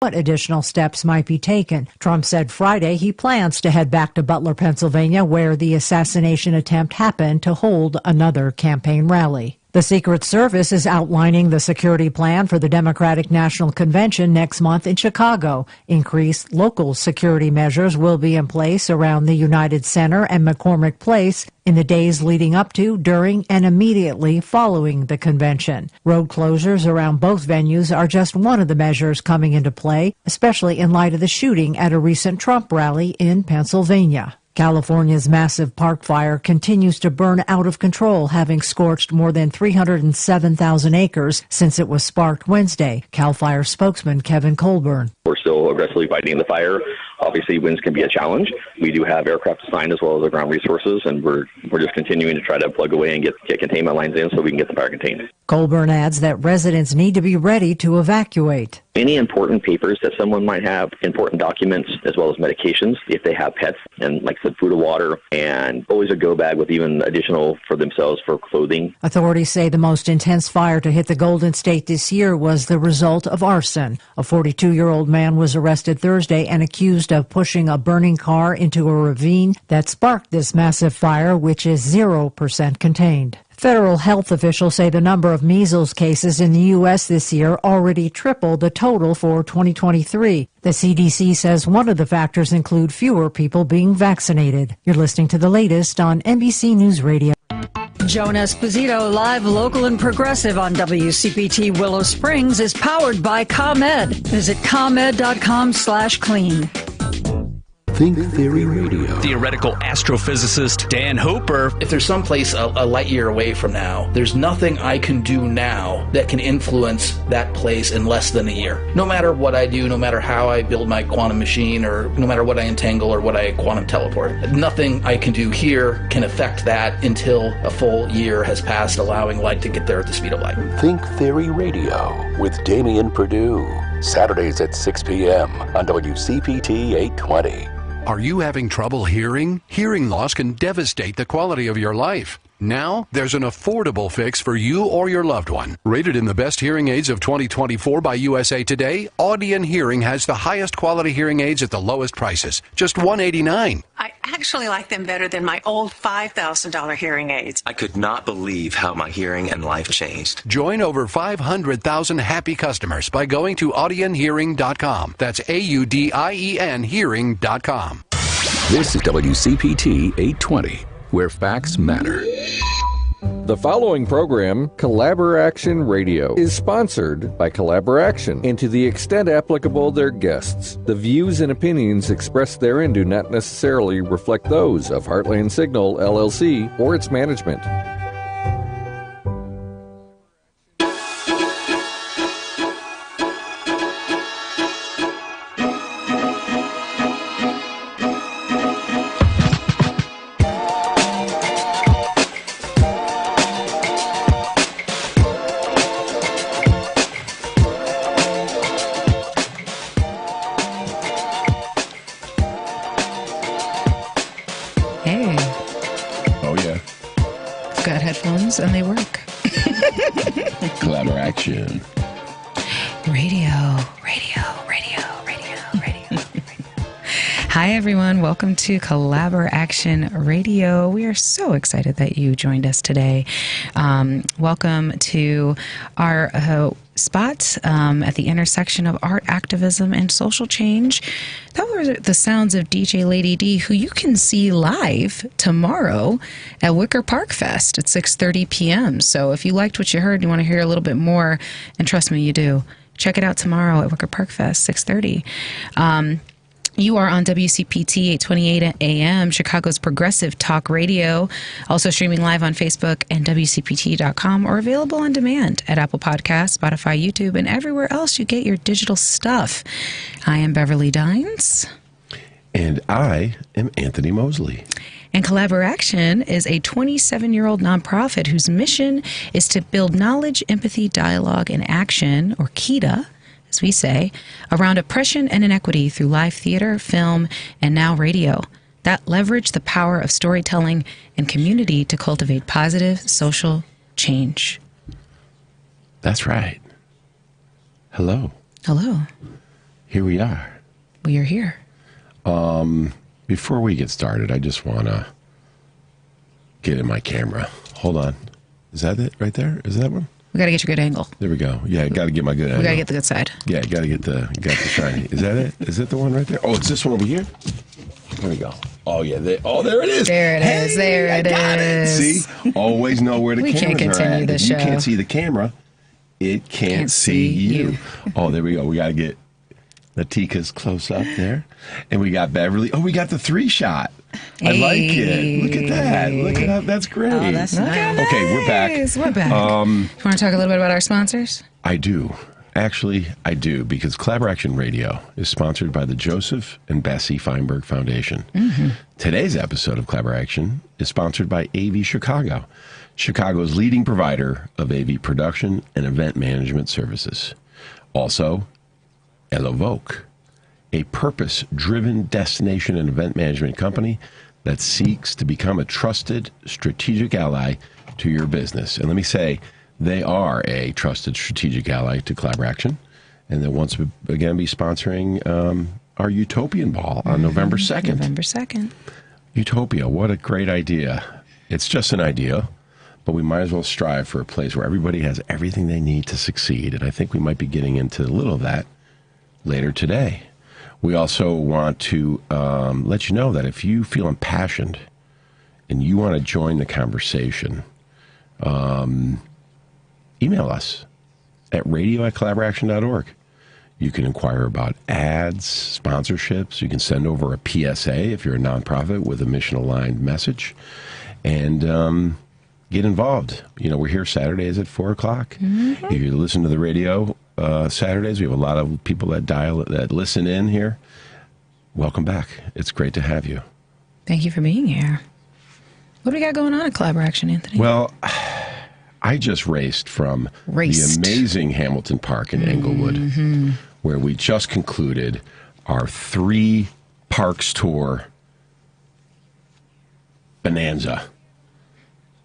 what additional steps might be taken. Trump said Friday he plans to head back to Butler, Pennsylvania, where the assassination attempt happened, to hold another campaign rally. The Secret Service is outlining the security plan for the Democratic National Convention next month in Chicago. Increased local security measures will be in place around the United Center and McCormick Place in the days leading up to, during, and immediately following the convention. Road closures around both venues are just one of the measures coming into play, especially in light of the shooting at a recent Trump rally in Pennsylvania. California's massive park fire continues to burn out of control, having scorched more than 307,000 acres since it was sparked Wednesday. CAL FIRE spokesman Kevin Colburn. We're still aggressively fighting the fire. Obviously, winds can be a challenge. We do have aircraft assigned as well as the ground resources, and we're just continuing to try to plug away and get containment lines in so we can get the fire contained. Colburn adds that residents need to be ready to evacuate. Any important papers that someone might have, important documents, as well as medications, if they have pets, and like I said, food or water, and always a go bag with even additional for themselves for clothing. Authorities say the most intense fire to hit the Golden State this year was the result of arson. A 42-year-old man was arrested Thursday and accused of pushing a burning car into a ravine that sparked this massive fire, which is 0% contained. Federal health officials say the number of measles cases in the U.S. this year already tripled the total for 2023. The CDC says one of the factors include fewer people being vaccinated. You're listening to the latest on NBC News Radio. Joan Esposito, live, local, and progressive on WCPT Willow Springs, is powered by ComEd. Visit ComEd.com/clean. Think Theory Radio. Theoretical astrophysicist Dan Hooper. If there's someplace a light year away from now, there's nothing I can do now that can influence that place in less than a year. No matter what I do, no matter how I build my quantum machine, or no matter what I entangle or what I quantum teleport, nothing I can do here can affect that until a full year has passed, allowing light to get there at the speed of light. Think Theory Radio with Damian Perdue. Saturdays at 6 p.m. on WCPT 820. Are you having trouble hearing? Hearing loss can devastate the quality of your life. Now, there's an affordable fix for you or your loved one. Rated in the best hearing aids of 2024 by USA Today, Audion Hearing has the highest quality hearing aids at the lowest prices, just $189. I actually like them better than my old $5,000 hearing aids. I could not believe how my hearing and life changed. Join over 500,000 happy customers by going to audionhearing.com. That's AUDIEN hearing.com. This is WCPT 820, where facts matter. The following program, Collaboraction Radio, is sponsored by Collaboraction, and to the extent applicable, their guests. The views and opinions expressed therein do not necessarily reflect those of Heartland Signal, LLC, or its management. And they work. Collaboraction. Radio. Hi, everyone. Welcome to Collaboraction Radio. We are so excited that you joined us today. Welcome to our spot at the intersection of art, activism, and social change. That were the sounds of DJ Lady D, who you can see live tomorrow at Wicker Park Fest at 6:30 p.m. So if you liked what you heard and you want to hear a little bit more, and trust me, you do, check it out tomorrow at Wicker Park Fest, 6:30. You are on WCPT 828 AM, Chicago's progressive talk radio, also streaming live on Facebook and WCPT.com, or available on demand at Apple Podcasts, Spotify, YouTube, and everywhere else you get your digital stuff. I am Beverly Dines. And I am Anthony Mosley. And Collaboraction is a 27-year-old nonprofit whose mission is to build knowledge, empathy, dialogue, and action, or KEDA, as we say, around oppression and inequity through live theater, film, and now radio that leverage the power of storytelling and community to cultivate positive social change. That's right. Hello. Hello. here we are. We are here. Before we get started, I just want to get in my camera. Hold on. Is that it right there? Is that one? We got to get your good angle. There we go. Yeah, got to get my good angle. We got to get the good side. Yeah, got the shiny. Is that it? Is it the one right there? Oh, it's this one over here? There we go. Oh, yeah. There it is. There it is. There it is. See? Always know where the cameras are at. We can't continue the show. You can't see the camera. It can't see you. Oh, there we go. We got to get Natika's close up there. And we got Beverly. Oh, we got the 3-shot. I like it. Look at that. Look at that. That's great. Oh, that's nice. Okay, we're back. We're back. You want to talk a little bit about our sponsors? I do. Actually, I do, because Collaboration Radio is sponsored by the Joseph and Bessie Feinberg Foundation. Mm-hmm. Today's episode of Collaboration is sponsored by AV Chicago, Chicago's leading provider of AV production and event management services. Also, Elovoke, a purpose-driven destination and event management company that seeks to become a trusted strategic ally to your business. And let me say, they are a trusted strategic ally to Collaboration, and they'll once again be sponsoring our Utopian Ball on November 2nd. November 2nd. Utopia, what a great idea. It's just an idea, but we might as well strive for a place where everybody has everything they need to succeed, and I think we might be getting into a little of that later today. We also want to let you know that if you feel impassioned and you want to join the conversation, email us at radio@collaboration.org. You can inquire about ads, sponsorships. You can send over a PSA if you're a nonprofit with a mission-aligned message, and get involved. You know, we're here Saturdays at 4 o'clock. Mm-hmm. If you listen to the radio Saturdays, we have a lot of people that listen in here. Welcome back. It's great to have you. Thank you for being here. What do we got going on at Collaboration, Anthony? Well, I just raced from the amazing Hamilton Park in Englewood, where we just concluded our 3 parks tour bonanza.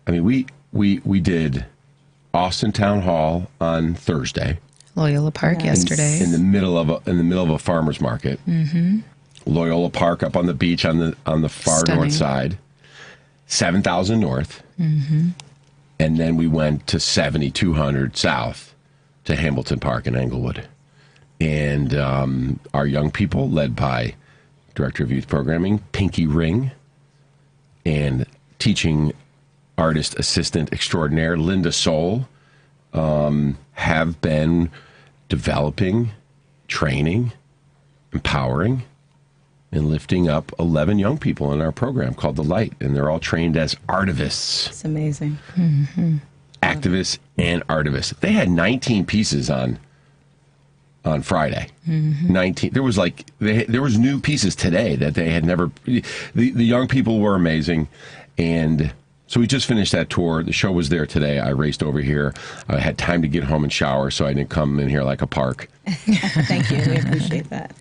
I mean, we did Austin Town Hall on Thursday, Loyola Park yesterday, in the middle of a farmer's market. Mm-hmm. Loyola Park up on the beach on the far north side, 7,000 North. Mm-hmm. And then we went to 7,200 South to Hamilton Park in Englewood. And our young people, led by Director of Youth Programming, Pinky Ring, and teaching artist assistant extraordinaire, Linda Soul, have been developing, training, empowering, and lifting up 11 young people in our program called The Light, and they're all trained as artivists. It's amazing. Mm-hmm. Activists and artivists. They had 19 pieces on Friday. Mm-hmm. 19. There was new pieces today that they had never. The young people were amazing, and so we just finished that tour. The show was there today. I raced over here. I had time to get home and shower, so I didn't come in here like a park. Thank you. We appreciate that.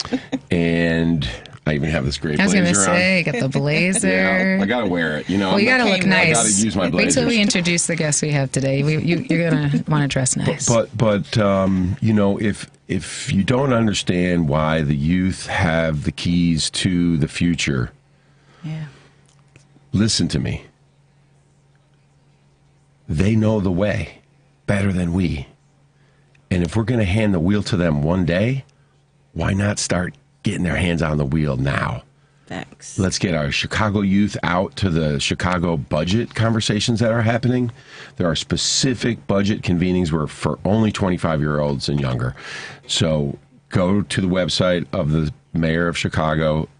And I even have this great blazer on. I was going to say, got the blazer. Yeah, I got to wear it. You know, well, you got to look nice. I got to use my blazers. Wait till we introduce the guests we have today. You're going to want to dress nice. But you know, if you don't understand why the youth have the keys to the future, listen to me. They know the way better than we. And if we're going to hand the wheel to them one day, why not start getting their hands on the wheel now? Thanks. Let's get our Chicago youth out to the Chicago budget conversations that are happening. There are specific budget convenings where for only 25-year-olds and younger. So go to the website of the mayor of Chicago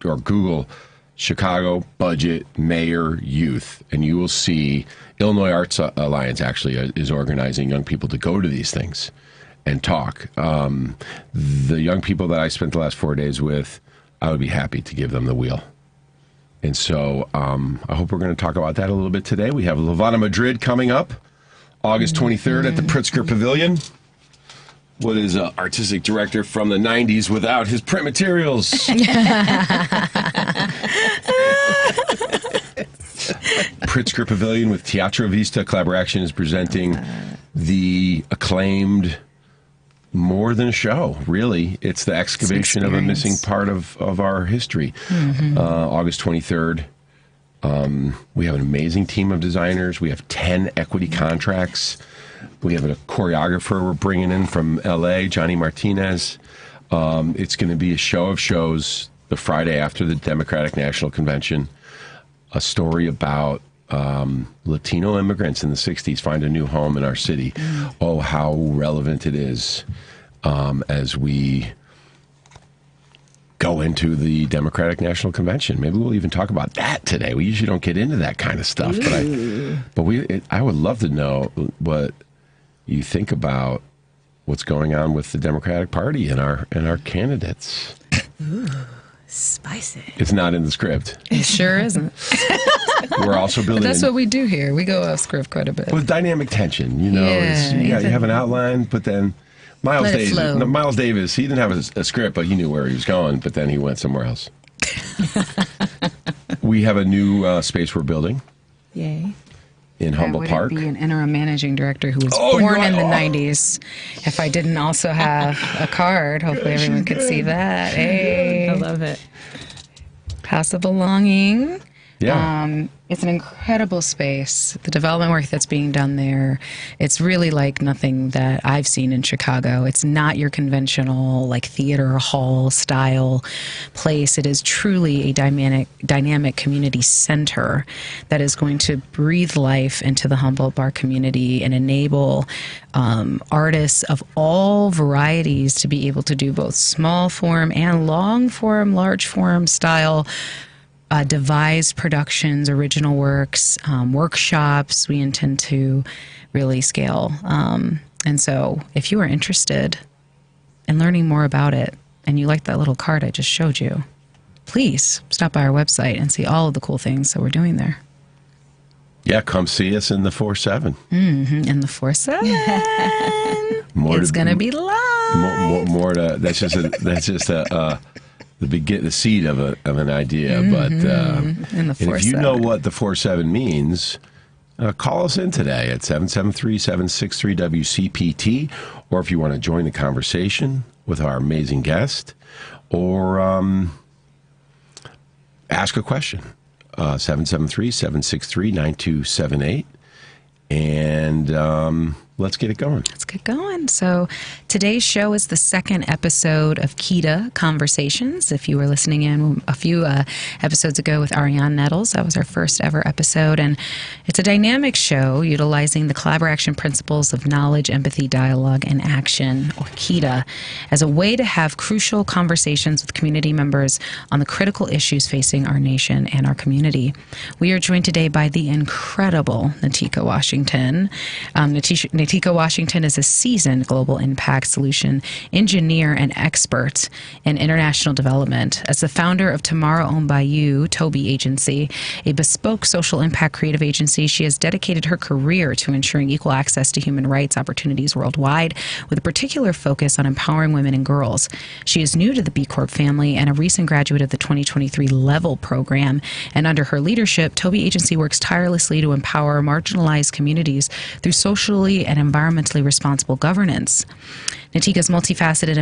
or Google Chicago Budget Mayor Youth, and you will see Illinois Arts Alliance actually is organizing young people to go to these things and talk. The young people that I spent the last 4 days with, I would be happy to give them the wheel. And so I hope we're going to talk about that a little bit today. We have Levana Madrid coming up August 23rd at the Pritzker Pavilion. What is an artistic director from the 90s without his print materials? Pritzker Pavilion with Teatro Vista Collaboration is presenting the acclaimed more than a show, really. It's the excavation of a missing part of our history. August 23rd. We have an amazing team of designers. We have 10 equity contracts. We have a choreographer we're bringing in from L.A., Johnny Martinez. It's going to be a show of shows the Friday after the Democratic National Convention. A story about Latino immigrants in the 60s find a new home in our city. Oh, how relevant it is as we go into the Democratic National Convention. Maybe we'll even talk about that today. We usually don't get into that kind of stuff, but I would love to know what you think about what's going on with the Democratic Party and our candidates. Ooh, spicy. It's not in the script. It sure isn't. We're also building. But that's what we do here. We go off script quite a bit. With dynamic tension, you have an outline, but then Miles Davis, he didn't have a script, but he knew where he was going, but then he went somewhere else. We have a new space we're building. Yay. In Humboldt Park. I wouldn't be an interim managing director who was born in the 90s if I didn't also have a card. Hopefully everyone could see that. Hey. I love it. House of Belonging. Yeah. It's an incredible space. The development work that's being done there, it's really like nothing that I've seen in Chicago. It's not your conventional like theater hall style place. It is truly a dynamic community center that is going to breathe life into the Humboldt Bar community and enable artists of all varieties to be able to do both small form and long form, large form style devised productions, original works, workshops. We intend to really scale. And so if you are interested in learning more about it and you like that little card I just showed you, please stop by our website and see all of the cool things that we're doing there. Yeah, come see us in the 4-7. In the 4-7. It's going to be live. More to, that's just the seed of an idea, but if you know what the 4-7 means, call us in today at 773-763-WCPT, or if you want to join the conversation with our amazing guest, or ask a question, 773-763-9278, and let's get it going. Let's get going. So today's show is the second episode of KETA Conversations. If you were listening in a few episodes ago with Ariane Nettles, that was our first ever episode. And it's a dynamic show utilizing the Collaboraction principles of knowledge, empathy, dialogue, and action, or KETA, as a way to have crucial conversations with community members on the critical issues facing our nation and our community. We are joined today by the incredible Natika Washington. Natika Washington is a seasoned global impact solution engineer and expert in international development. As the founder of Tomorrow Owned by You, Toby Agency, a bespoke social impact creative agency, she has dedicated her career to ensuring equal access to human rights opportunities worldwide, with a particular focus on empowering women and girls. She is new to the B Corp family and a recent graduate of the 2023 Level program. And under her leadership, Toby Agency works tirelessly to empower marginalized communities through socially and environmentally responsible governance. Natika's multifaceted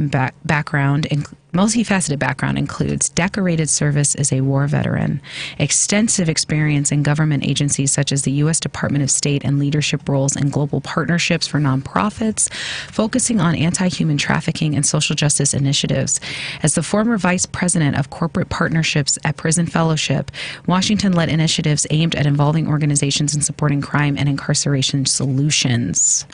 background includes decorated service as a war veteran, extensive experience in government agencies such as the U.S. Department of State and leadership roles in global partnerships for nonprofits, focusing on anti-human trafficking and social justice initiatives. As the former vice president of corporate partnerships at Prison Fellowship, Washington led initiatives aimed at involving organizations in supporting crime and incarceration solutions.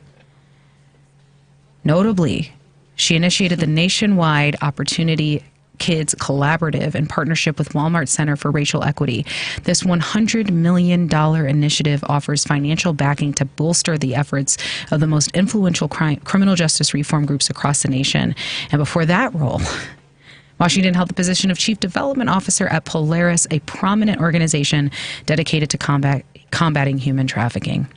Notably, she initiated the nationwide Opportunity Kids Collaborative in partnership with Walmart Center for Racial Equity. This $100 million initiative offers financial backing to bolster the efforts of the most influential criminal justice reform groups across the nation. And before that role, Washington held the position of Chief Development Officer at Polaris, a prominent organization dedicated to combating human trafficking.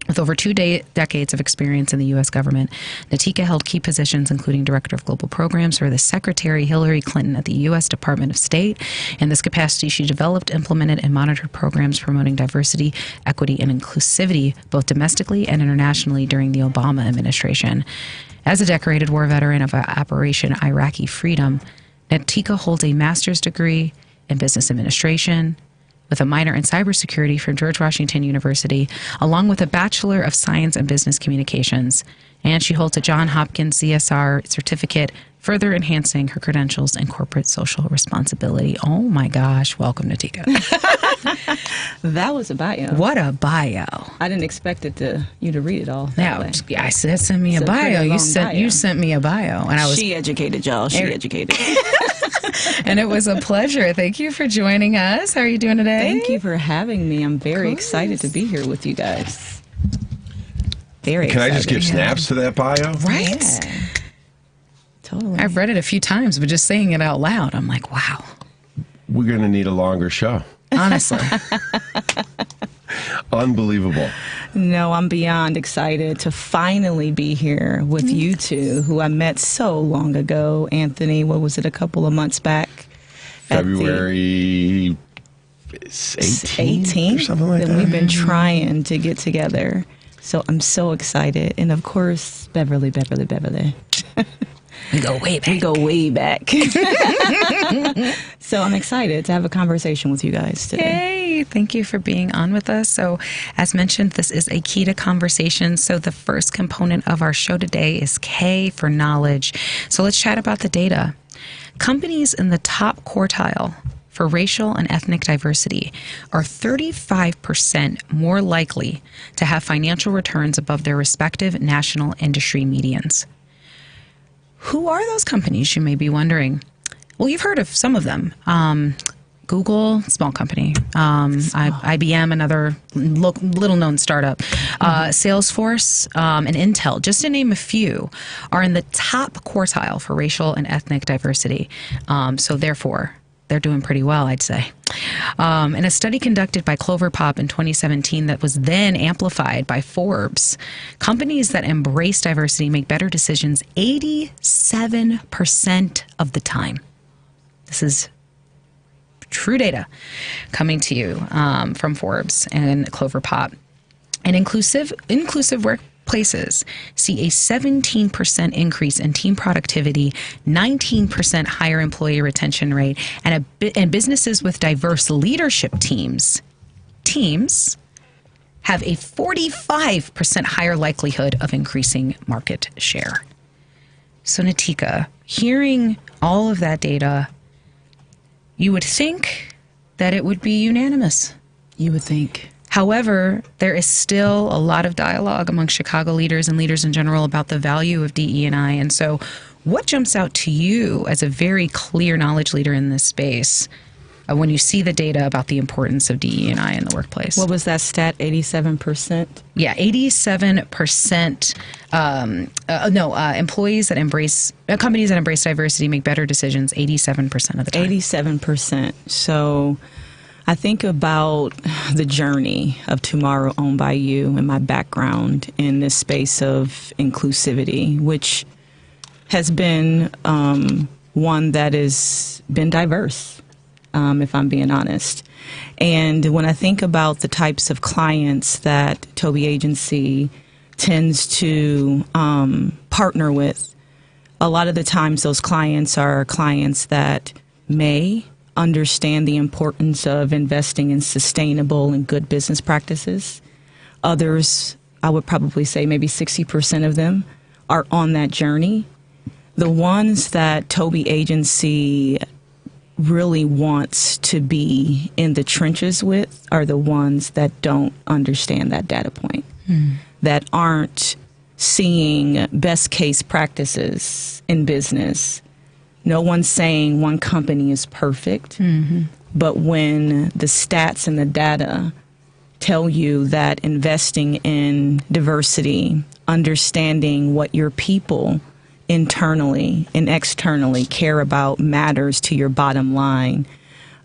With over 2 decades of experience in the U.S. government, Natika held key positions including Director of Global Programs for the Secretary Hillary Clinton at the U.S. Department of State. In this capacity, she developed, implemented, and monitored programs promoting diversity, equity, and inclusivity both domestically and internationally during the Obama administration. As a decorated war veteran of Operation Iraqi Freedom, Natika holds a master's degree in business administration with a minor in cybersecurity from George Washington University, along with a Bachelor of Science in Business Communications. And she holds a Johns Hopkins CSR certificate, further enhancing her credentials in corporate social responsibility. Oh my gosh. Welcome, Natika. That was a bio. What a bio. I didn't expect you to read it all. Yeah, I said, send me a bio. You sent me a bio. And I was She educated, y'all. She educated. And it was a pleasure. Thank you for joining us. How are you doing today? Thank you for having me. I'm very excited to be here with you guys. Very Can excited. I just give snaps to that bio? Right? Yeah. Totally. I've read it a few times, but just saying it out loud, I'm like, wow. We're going to need a longer show. Honestly. Unbelievable. No, I'm beyond excited to finally be here with you two, who I met so long ago. Anthony, what was it, a couple of months back? February 18th or something like that. And we've been trying to get together. So I'm so excited. And of course, Beverly. We go way back. We go way back. So I'm excited to have a conversation with you guys today. Hey, thank you for being on with us. So as mentioned, this is a key to conversation. So the first component of our show today is K for knowledge. So let's chat about the data. Companies in the top quartile for racial and ethnic diversity are 35% more likely to have financial returns above their respective national industry medians. Who are those companies, you may be wondering? Well, you've heard of some of them. Google, small company. IBM, another little-known startup. Salesforce and Intel, just to name a few, are in the top quartile for racial and ethnic diversity. So therefore, they're doing pretty well, I'd say. In a study conducted by Clover Pop in 2017 that was then amplified by Forbes, companies that embrace diversity make better decisions 87% of the time. This is true data coming to you from Forbes and Clover Pop. And inclusive workplaces see a 17% increase in team productivity, 19% higher employee retention rate, and businesses with diverse leadership teams have a 45% higher likelihood of increasing market share. So Natika, hearing all of that data, you would think that it would be unanimous. You would think. However, there is still a lot of dialogue among Chicago leaders and leaders in general about the value of DE&I. And so what jumps out to you as a very clear knowledge leader in this space when you see the data about the importance of DE&I in the workplace? What was that stat, 87%? Yeah, 87%. Employees that companies that embrace diversity make better decisions 87% of the time. 87%. So I think about the journey of Tomorrow Owned by You and my background in this space of inclusivity, which has been one that has been diverse, if I'm being honest. And when I think about the types of clients that Toby Agency tends to partner with, a lot of the times those clients are clients that may understand the importance of investing in sustainable and good business practices. Others, I would probably say maybe 60% of them are on that journey. The ones that Toby Agency really wants to be in the trenches with are the ones that don't understand that data point, that aren't seeing best case practices in business. No one's saying one company is perfect, but when the stats and the data tell you that investing in diversity, understanding what your people internally and externally care about matters to your bottom line,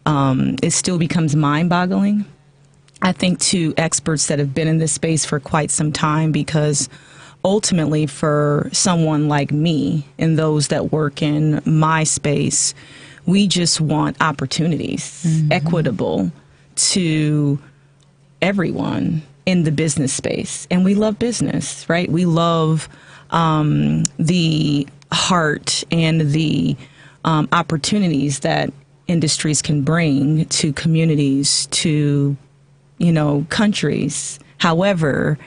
it still becomes mind-boggling, I think, to experts that have been in this space for quite some time, because ultimately for someone like me and those that work in my space, we just want opportunities, equitable to everyone in the business space. And we love business, right? We love the heart and the opportunities that industries can bring to communities, to, countries. However,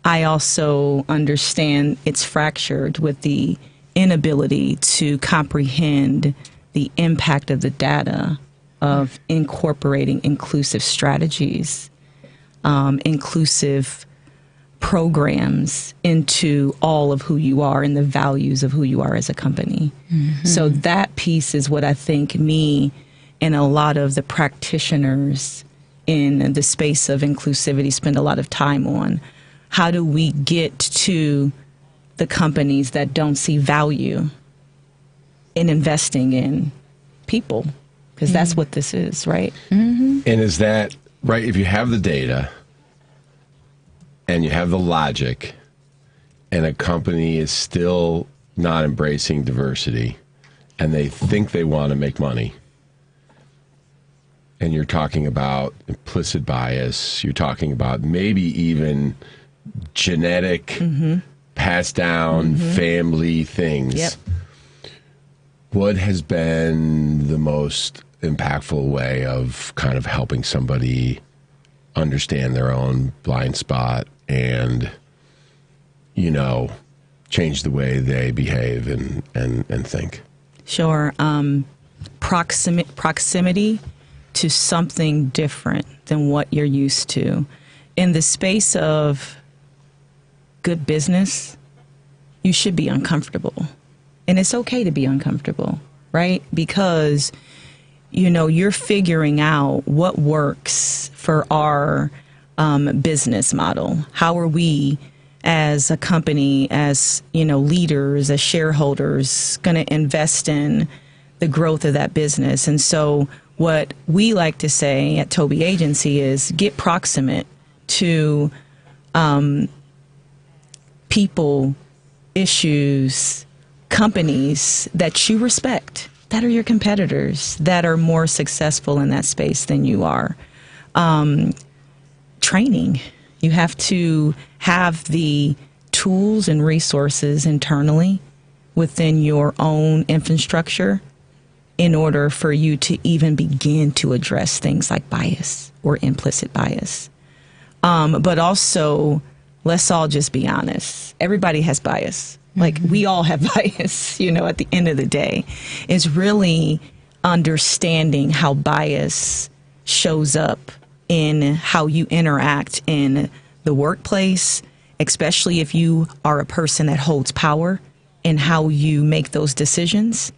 I also understand it's fractured with the inability to comprehend the impact of the data of incorporating inclusive strategies, inclusive programs into all of who you are and the values of who you are as a company. Mm-hmm. So that piece is what I think me and a lot of the practitioners in the space of inclusivity spend a lot of time on. How do we get to the companies that don't see value in investing in people? Because that's what this is, right? Mm-hmm. And is that, right, if you have the data and you have the logic and a company is still not embracing diversity and they think they want to make money, and you're talking about implicit bias, you're talking about maybe even genetic, passed down family things. Yep. What has been the most impactful way of kind of helping somebody understand their own blind spot and, change the way they behave and think? Sure. Proximity to something different than what you're used to. In the space of good business, you should be uncomfortable. And it's okay to be uncomfortable, right? Because, you're figuring out what works for our business model. How are we as a company, as, leaders, as shareholders, going to invest in the growth of that business? And so what we like to say at Toby Agency is get proximate to people, issues, companies that you respect, that are your competitors, that are more successful in that space than you are. Training. You have to have the tools and resources internally within your own infrastructure in order for you to even begin to address things like bias or implicit bias. But also, let's all just be honest. Everybody has bias. Like, we all have bias, at the end of the day. It's really understanding how bias shows up in how you interact in the workplace, especially if you are a person that holds power, and how you make those decisions,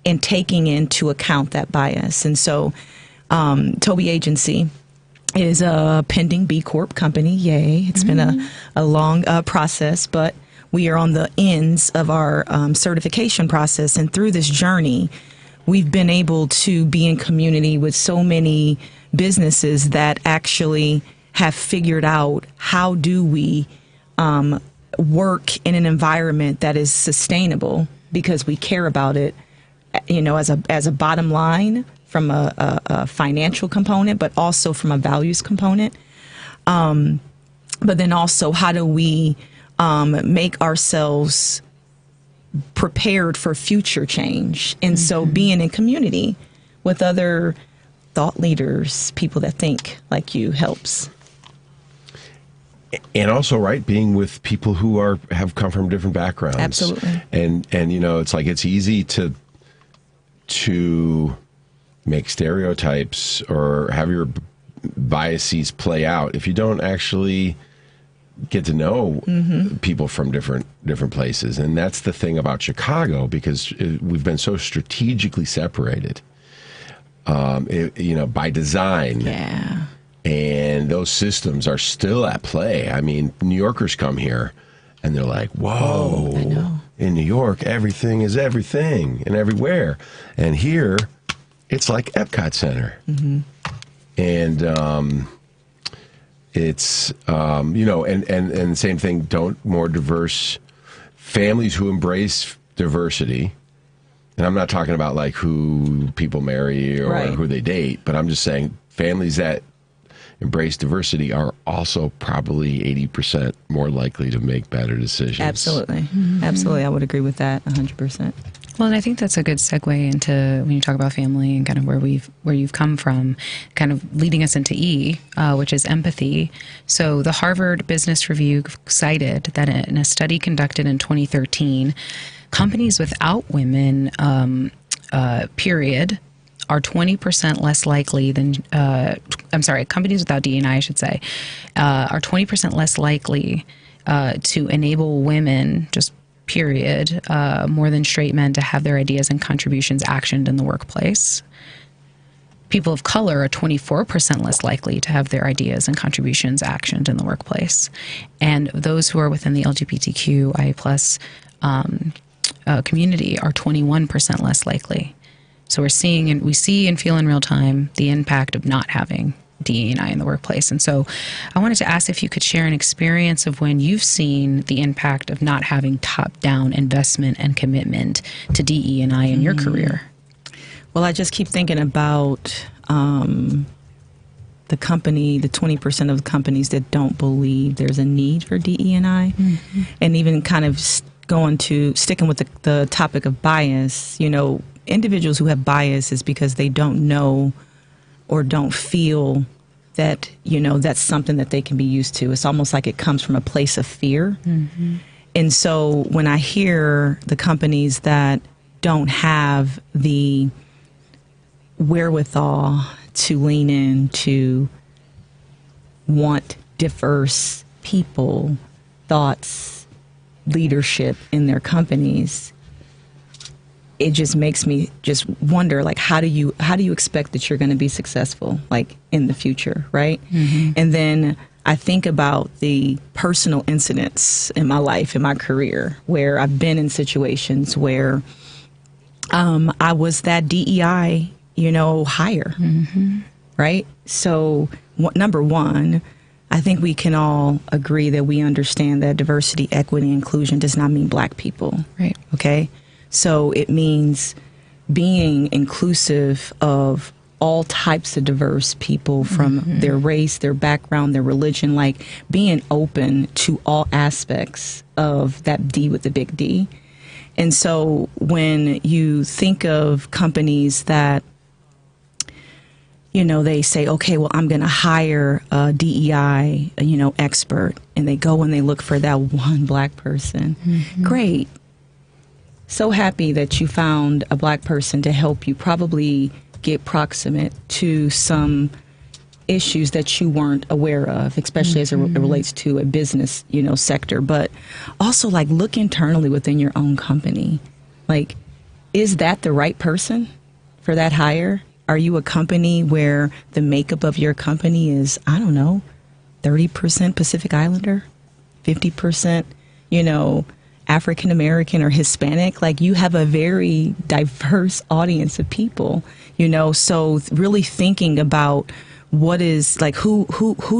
and taking into account that bias. And so Toby Agency is a pending B Corp company. Yay. It's been a long process, but we are on the ends of our certification process. And through this journey, we've been able to be in community with so many businesses that actually have figured out how do we work in an environment that is sustainable, because we care about it, as a bottom line from a financial component, but also from a values component. But then also, how do we make ourselves prepared for future change? And so being in community with other thought leaders, people that think like you, helps. And also, right, being with people who have come from different backgrounds. Absolutely. And it's like, it's easy to make stereotypes or have your biases play out if you don't actually get to know people from different places. And that's the thing about Chicago, because we've been so strategically separated, by design. Yeah. And those systems are still at play. I mean, New Yorkers come here and they're like, whoa, I know. In New York, everything is everything and everywhere. And here, it's like Epcot Center. And it's, and same thing, more diverse families who embrace diversity. And I'm not talking about like who people marry or who they date, but I'm just saying families that, embrace diversity are also probably 80% more likely to make better decisions. Absolutely. Absolutely. I would agree with that 100%. Well, and I think that's a good segue into when you talk about family and kind of where you've come from, kind of leading us into E, which is empathy. So the Harvard Business Review cited that in a study conducted in 2013, companies without women, period, are 20% less likely than, companies without D&I, I should say, are 20% less likely to enable women, just period, more than straight men to have their ideas and contributions actioned in the workplace. People of color are 24% less likely to have their ideas and contributions actioned in the workplace. And those who are within the LGBTQIA plus community are 21% less likely. So we see and feel in real time the impact of not having DE&I in the workplace. And so I wanted to ask if you could share an experience of when you've seen the impact of not having top-down investment and commitment to DE&I in your career. Well, I just keep thinking about the 20% of the companies that don't believe there's a need for DE&I, and even kind of sticking with the topic of bias. Individuals who have bias is because they don't know or don't feel that, that's something that they can be used to. It's almost like it comes from a place of fear. And so when I hear the companies that don't have the wherewithal to lean in, to want diverse people, thoughts, leadership in their companies, it just makes me just wonder, like, how do you expect that you're going to be successful, like, in the future, right? And then I think about the personal incidents in my life, in my career, where I've been in situations where I was that DEI, hire, right? So number one, I think we can all agree that we understand that diversity, equity, inclusion does not mean Black people, right? Okay. So it means being inclusive of all types of diverse people from their race, their background, their religion, like being open to all aspects of that D with the big D. And so when you think of companies that, they say, okay, well, I'm going to hire a DEI, expert, and they go and they look for that one Black person. Great. So happy that you found a Black person to help you probably get proximate to some issues that you weren't aware of, especially as it relates to a business, sector. But also, like, look internally within your own company. Like, is that the right person for that hire? Are you a company where the makeup of your company is, 30% Pacific Islander, 50%, African American or Hispanic? Like, you have a very diverse audience of people, so really thinking about what is, like, who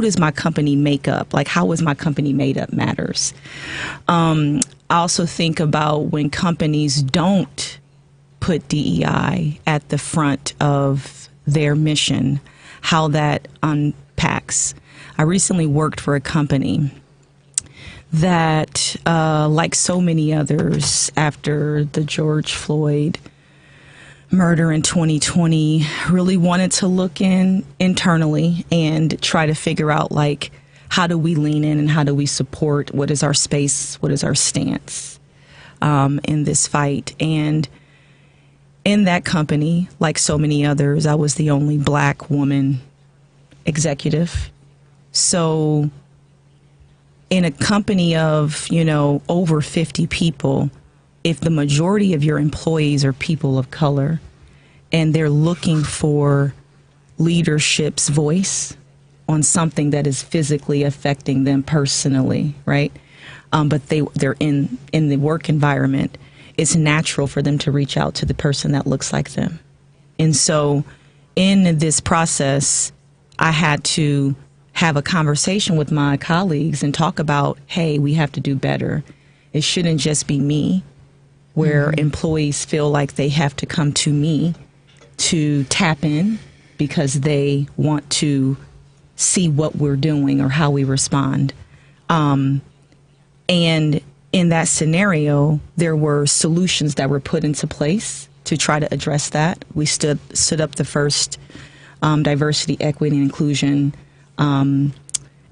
does my company make up? Like, how is my company made up matters. I also think about when companies don't put DEI at the front of their mission, how that unpacks. I recently worked for a company that, like so many others after the George Floyd murder in 2020, really wanted to look internally and try to figure out, like, how do we lean in and how do we support? What is our space? What is our stance in this fight? And in that company, like so many others, I was the only Black woman executive. So in a company of, over 50 people, if the majority of your employees are people of color and they're looking for leadership's voice on something that is physically affecting them personally, right? But they're in the work environment, it's natural for them to reach out to the person that looks like them. And so in this process, I had to have a conversation with my colleagues and talk about, hey, we have to do better. It shouldn't just be me, where employees feel like they have to come to me to tap in because they want to see what we're doing or how we respond. And in that scenario, there were solutions that were put into place to try to address that. We stood up the first diversity, equity, and inclusion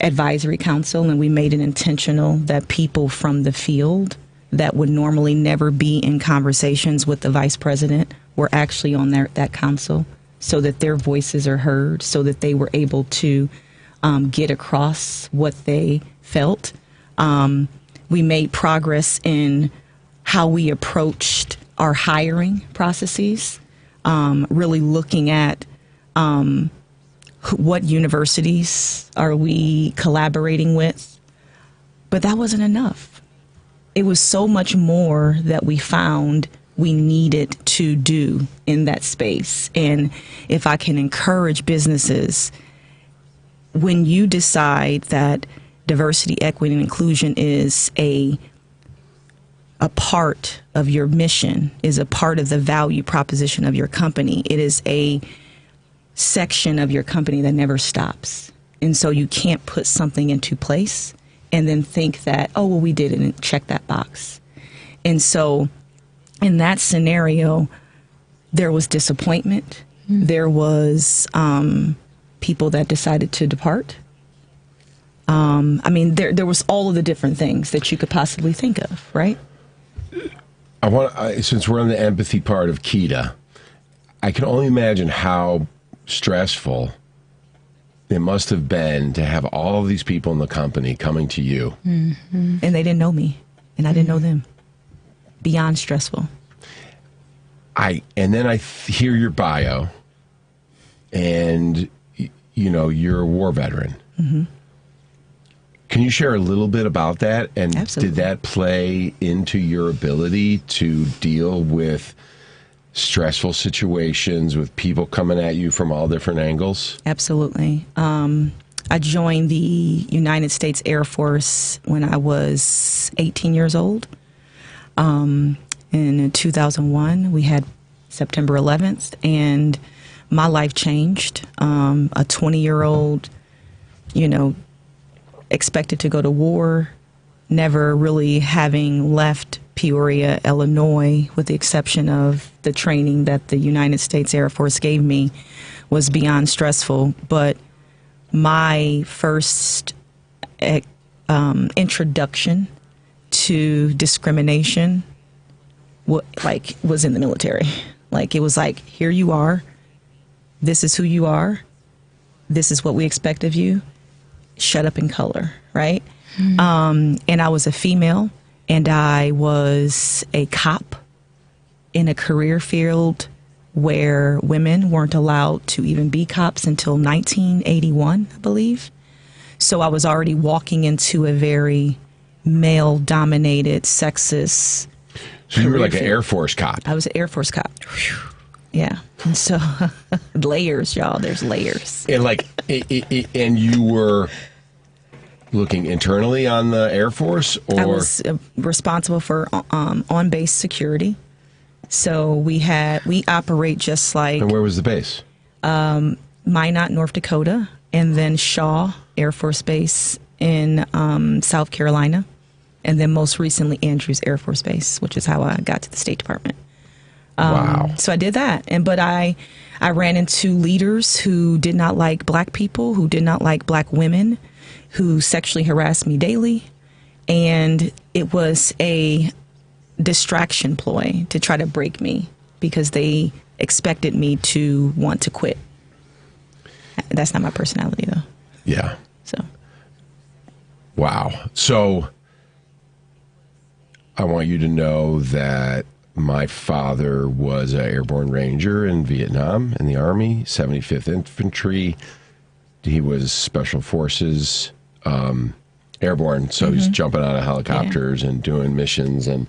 advisory council, and we made it intentional that people from the field that would normally never be in conversations with the vice president were actually on that council, so that their voices are heard, so that they were able to get across what they felt. We made progress in how we approached our hiring processes, really looking at what universities are we collaborating with. But that wasn't enough. It was so much more that we found we needed to do in that space. And if I can encourage businesses, when you decide that diversity, equity, and inclusion is a part of your mission, is a part of the value proposition of your company, it is a section of your company that never stops. And so you can't put something into place and then think that, oh, well, we did it and check that box. And so in that scenario, there was disappointment. Mm-hmm. There was people that decided to depart. I mean, there was all of the different things that you could possibly think of, right? Since we're on the empathy part of KEDA, I can only imagine how stressful it must have been to have all of these people in the company coming to you. Mm-hmm. And they didn't know me, and I didn't know them. Beyond stressful. And then I hear your bio, and you're a war veteran. Mm-hmm. Can you share a little bit about that? And Absolutely. Did that play into your ability to deal with stressful situations with people coming at you from all different angles? Absolutely. I joined the United States Air Force when I was 18 years old. In 2001, we had September 11th, and my life changed. A 20-year-old, expected to go to war, never really having left Peoria, Illinois, with the exception of the training that the United States Air Force gave me, was beyond stressful. But my first introduction to discrimination was in the military. It was like, here you are, this is who you are, this is what we expect of you, shut up and color, right? Mm-hmm. And I was a female, and I was a cop in a career field where women weren't allowed to even be cops until 1981, I believe. So I was already walking into a very male-dominated, sexist. So you were like an Air Force cop. I was an Air Force cop. Yeah. And so layers, y'all. There's layers. And and you were looking internally on the Air Force, or? I was responsible for on-base security. So we operate just like. And where was the base? Minot, North Dakota, and then Shaw Air Force Base in South Carolina, and then most recently Andrews Air Force Base, which is how I got to the State Department. Wow. So I did that, but I ran into leaders who did not like black people, who did not like black women, who sexually harassed me daily, and it was a distraction ploy to try to break me because they expected me to want to quit. That's not my personality, though. Yeah. So. Wow. So I want you to know that my father was an airborne ranger in Vietnam in the Army, 75th Infantry. He was Special Forces airborne, so he's jumping out of helicopters and doing missions and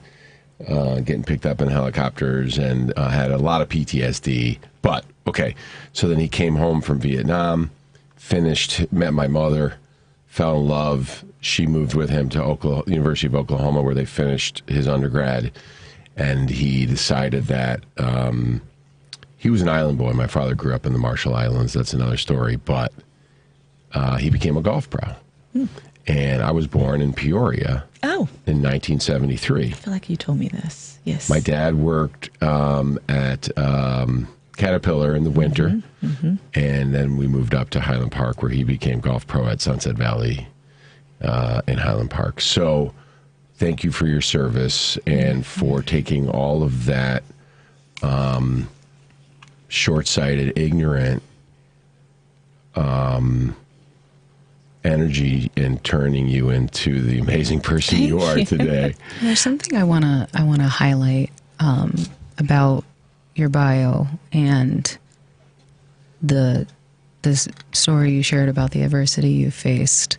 getting picked up in helicopters, and had a lot of PTSD. But, okay, so then he came home from Vietnam, met my mother, fell in love. She moved with him to University of Oklahoma, where they finished his undergrad. And he decided that he was an island boy. My father grew up in the Marshall Islands. That's another story. But he became a golf pro. And I was born in Peoria in 1973. I feel like you told me this. Yes. My dad worked at Caterpillar in the winter, and then we moved up to Highland Park, where he became golf pro at Sunset Valley in Highland Park. So thank you for your service and for taking all of that short-sighted, ignorant energy and turning you into the amazing person you are today. There's something I wanna highlight about your bio and the story you shared about the adversity you faced.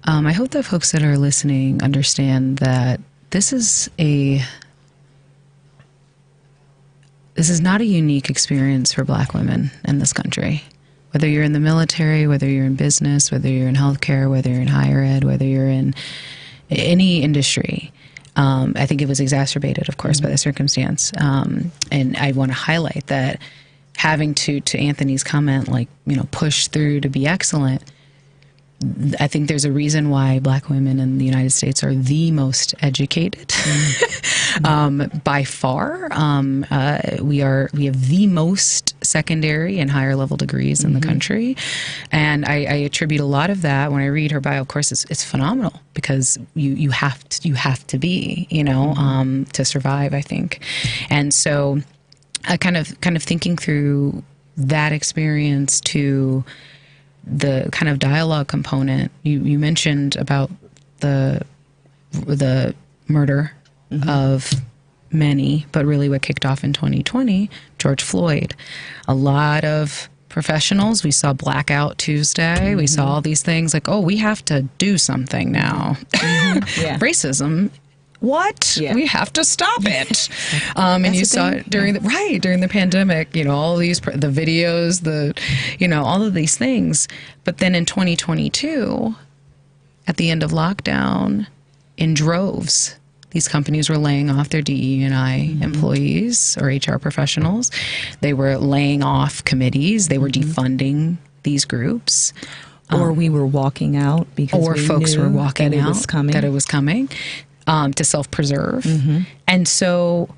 I hope that folks that are listening understand that this is not a unique experience for Black women in this country. Whether you're in the military, whether you're in business, whether you're in healthcare, whether you're in higher ed, whether you're in any industry. I think it was exacerbated, of course, by the circumstance. And I want to highlight that having to Anthony's comment, like, push through to be excellent, I think there's a reason why Black women in the United States are the most educated by far. We have the most secondary and higher level degrees in the country, and I attribute a lot of that when I read her bio. Of course, it's phenomenal because you have to be to survive, I think, and so I kind of thinking through that experience to the kind of dialogue component. You mentioned about the murder of many, but really what kicked off in 2020, George Floyd. A lot of professionals, we saw Blackout Tuesday, we saw all these things like, oh, we have to do something now. Racism. What? Yeah. We have to stop it. And you saw it during the pandemic, all these, the videos, all of these things. But then in 2022, at the end of lockdown, in droves, these companies were laying off their DE&I employees or HR professionals. They were laying off committees. They were defunding these groups. Or we were walking out because folks were walking that out that it was coming. To self-preserve. And so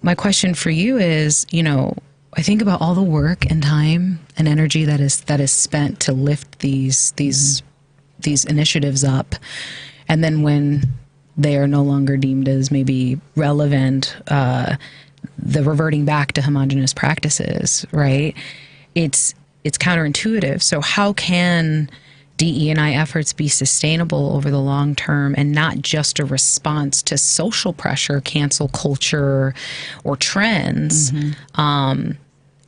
my question for you is, I think about all the work and time and energy that is spent to lift these initiatives up. And then when they are no longer deemed as maybe relevant, the reverting back to homogenous practices, right? It's counterintuitive. So how can DE&I efforts be sustainable over the long term and not just a response to social pressure, cancel culture, or trends? And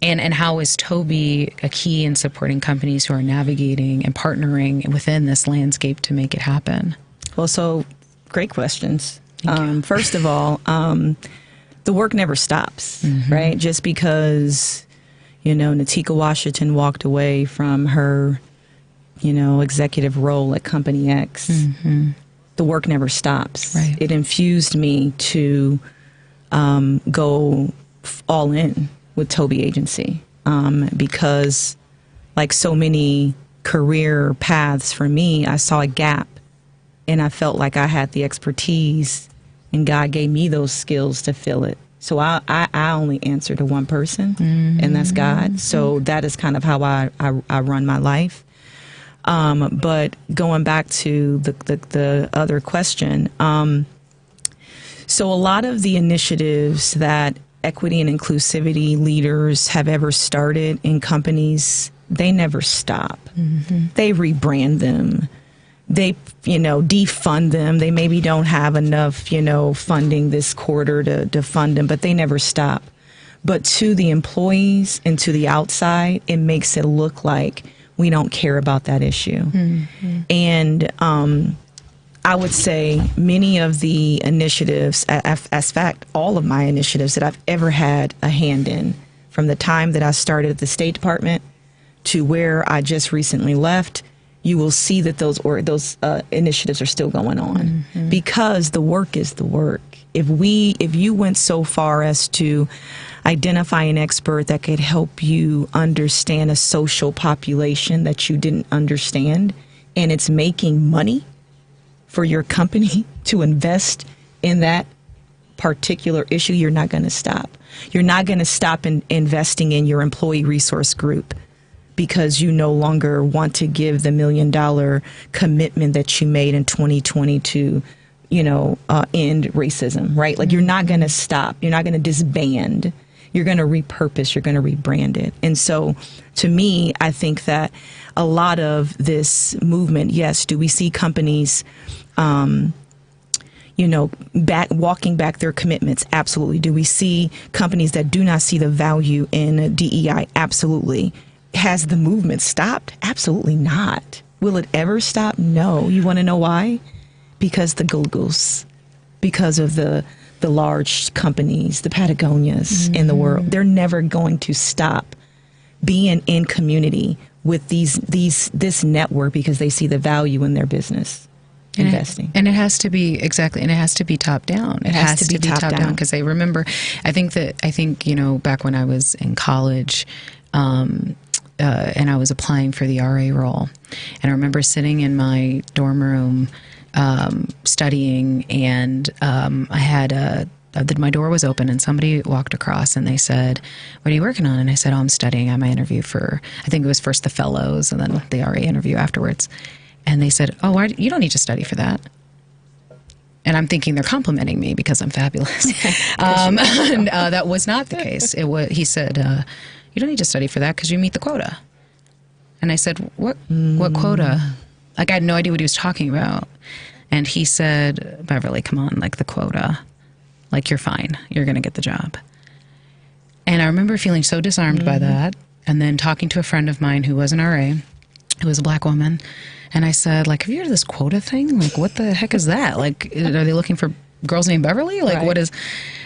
how is Toby a key in supporting companies who are navigating and partnering within this landscape to make it happen? Well, so great questions. First of all, the work never stops, right? Just because, Natika Washington walked away from her executive role at Company X, the work never stops. Right. It infused me to go all in with Toby Agency because, like so many career paths for me, I saw a gap and I felt like I had the expertise and God gave me those skills to fill it. So I only answer to one person, and that's God. So that is kind of how I run my life. But going back to the other question, so a lot of the initiatives that equity and inclusivity leaders have ever started in companies, they never stop. They rebrand them. They, defund them. They maybe don't have enough, funding this quarter to fund them, but they never stop. But to the employees and to the outside, it makes it look like we don't care about that issue. And I would say many of the initiatives, as fact, all of my initiatives that I've ever had a hand in, from the time that I started at the State Department to where I just recently left, you will see that those initiatives are still going on because the work is the work. If you went so far as to, Identify an expert that could help you understand a social population that you didn't understand, and it's making money for your company to invest in that particular issue, you're not going to stop. You're not going to stop investing in your employee resource group because you no longer want to give the $1 million commitment that you made in 2020 to, end racism, right? Like, you're not going to stop. You're not going to disband. You're going to repurpose. You're going to rebrand it. And so, to me, I think that a lot of this movement, yes, do we see companies walking back their commitments? Absolutely. Do we see companies that do not see the value in DEI? Absolutely. Has the movement stopped? Absolutely not. Will it ever stop? No. You want to know why? Because the Googles, because of the large companies, the Patagonias in the world, they're never going to stop being in community with this network because they see the value in their business. Investing. And it has to be top down. It has to be top down because I remember, I think, back when I was in college, and I was applying for the RA role, and I remember sitting in my dorm room, studying, and I had my door was open and somebody walked across and they said, "What are you working on?" And I said, "Oh, I'm studying. I have my interview for," I think it was first the fellows and then the RA interview afterwards. And they said, "Oh, you don't need to study for that." And I'm thinking they're complimenting me because I'm fabulous. And that was not the case. He said, "You don't need to study for that because you meet the quota." And I said, What quota? Like, I had no idea what he was talking about. And he said, "Beverly, come on, like, the quota. Like, you're fine. You're going to get the job." And I remember feeling so disarmed by that. And then talking to a friend of mine who was an RA, who was a black woman. And I said, like, "Have you heard of this quota thing? Like, what the heck is that? Like, are they looking for girls named Beverly? Like, what is..."